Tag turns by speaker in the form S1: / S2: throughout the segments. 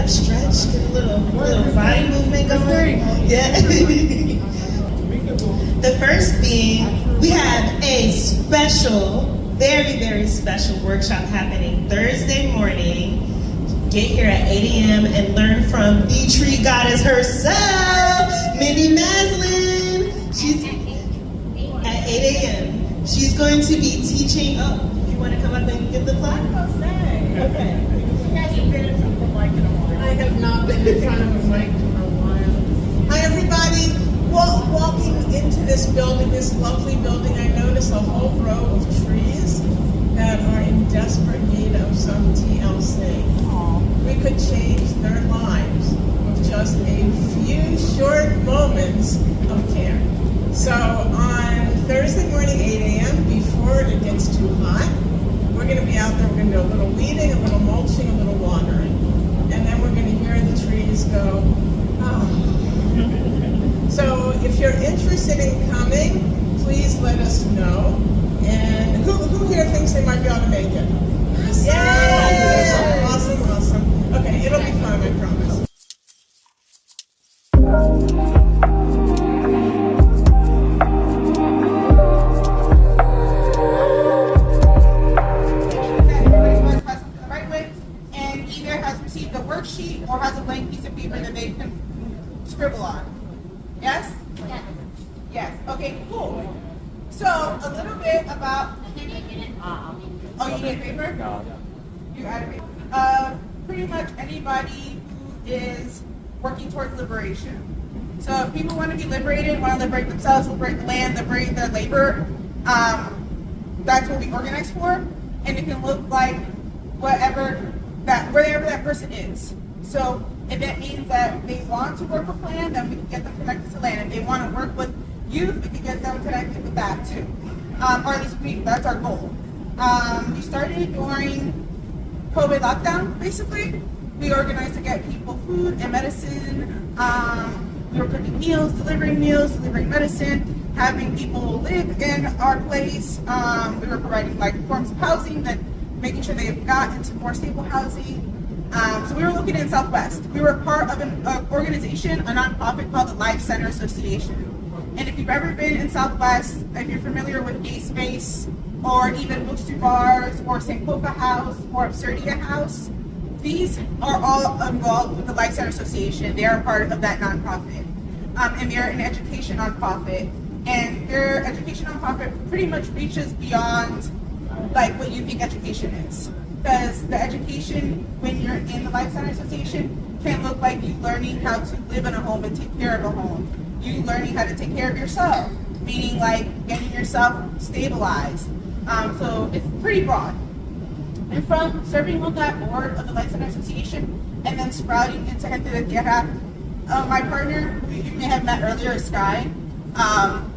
S1: Stretch, get a little body movement going. Yeah. The first thing, we have a special, very, very special workshop happening Thursday morning. Get here at 8 a.m. and learn from the tree goddess herself, Mindy Maslin. She's at 8 a.m. She's going to be teaching. Oh, you want to come up and get the plaque? Okay.
S2: I have not been in front of a mic for a while. Hi everybody. Walking into this building, this lovely building, I noticed a whole row of trees that are in desperate need of some TLC. We could change their lives with just a few short moments of care. So on Thursday morning, 8 a.m., before it gets too hot, we're going to be out there. We're going to do a little weeding, a little mulching, a little watering. And then we're going to hear the trees go, oh. So if you're interested in coming, please let us know. And who here thinks they might be able to make it? Yay! Awesome. Okay, it'll be fun, I promise.
S3: Worksheet or has a blank piece of paper that they can scribble on. Yes?
S4: Yes.
S3: Yes. Okay, cool. So a little bit about. Oh, you need paper? No. You got paper. Pretty much anybody who is working towards liberation. So if people want to be liberated, want to liberate themselves, liberate the land, liberate their labor, that's what we organize for. And it can look like wherever that person is. So if that means that they want to work with land, then we can get them connected to land. If they want to work with youth, we can get them connected with that too. Or at least that's our goal. We started during COVID lockdown, basically. We organized to get people food and medicine. We were cooking meals, delivering medicine, having people live in our place. We were providing like forms of housing, that making sure they got into more stable housing. So we were looking in Southwest. We were part of an organization, a nonprofit called the Life Center Association. And if you've ever been in Southwest, if you're familiar with Gay Space, or even Books to Bars, or St. Poca House, or Absurdia House, these are all involved with the Life Center Association. They are part of that nonprofit. And they're an education nonprofit. And their education nonprofit pretty much reaches beyond like what you think education is. Because the education, when you're in the Life Center Association, can look like you learning how to live in a home and take care of a home. You learning how to take care of yourself, meaning like getting yourself stabilized. So it's pretty broad. And from serving on that board of the Life Center Association and then sprouting into Gente de Tierra, my partner, who you may have met earlier, is Sky.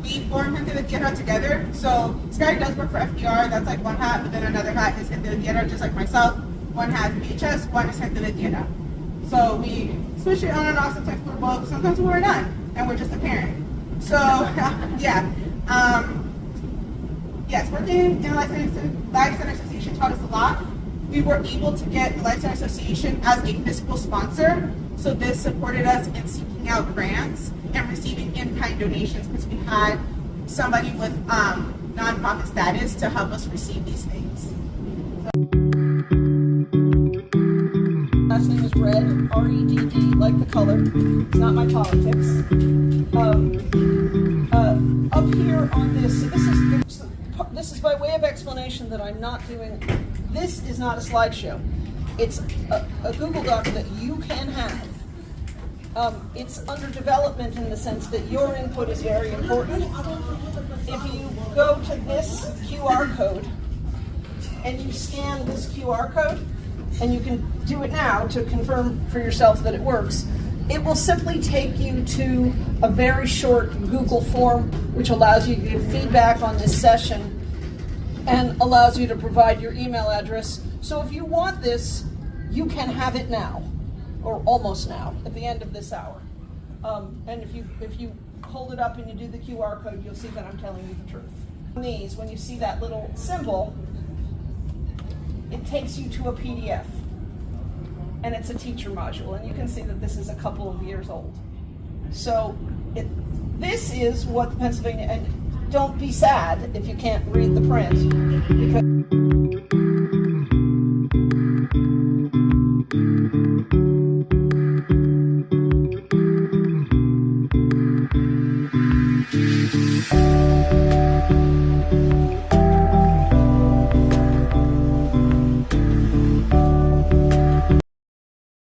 S3: We formed Gente de Tierra together. So Sky does work for FDR, that's like one hat, but then another hat is Gente de Tierra, just like myself. One has VHS, one is Gente de Tierra. So we switch it on and off, sometimes we're both, sometimes we're none, and we're just a parent. So, yeah. Yes, working in the Life Center Association taught us a lot. We were able to get the Life Center Association as a fiscal sponsor. So this supported us in seeking out grants and receiving in-kind donations because we had somebody with nonprofit status to help us receive these things.
S5: Last name is Red, R-E-D-D, like the color. It's not my politics. Up here on this, this is by way of explanation that I'm not doing. This is not a slideshow. It's a Google Doc that you can have. It's under development in the sense that your input is very important. If you go to this QR code and you scan this QR code, and you can do it now to confirm for yourself that it works, It will simply take you to a very short Google form, which allows you to give feedback on this session and allows you to provide your email address. So if you want this, you can have it now, or almost now, at the end of this hour. And if you hold it up and you do the QR code, you'll see that I'm telling you the truth. On these, when you see that little symbol, it takes you to a PDF. And it's a teacher module, and you can see that this is a couple of years old. So this is what the Pennsylvania, and don't be sad if you can't read the print, because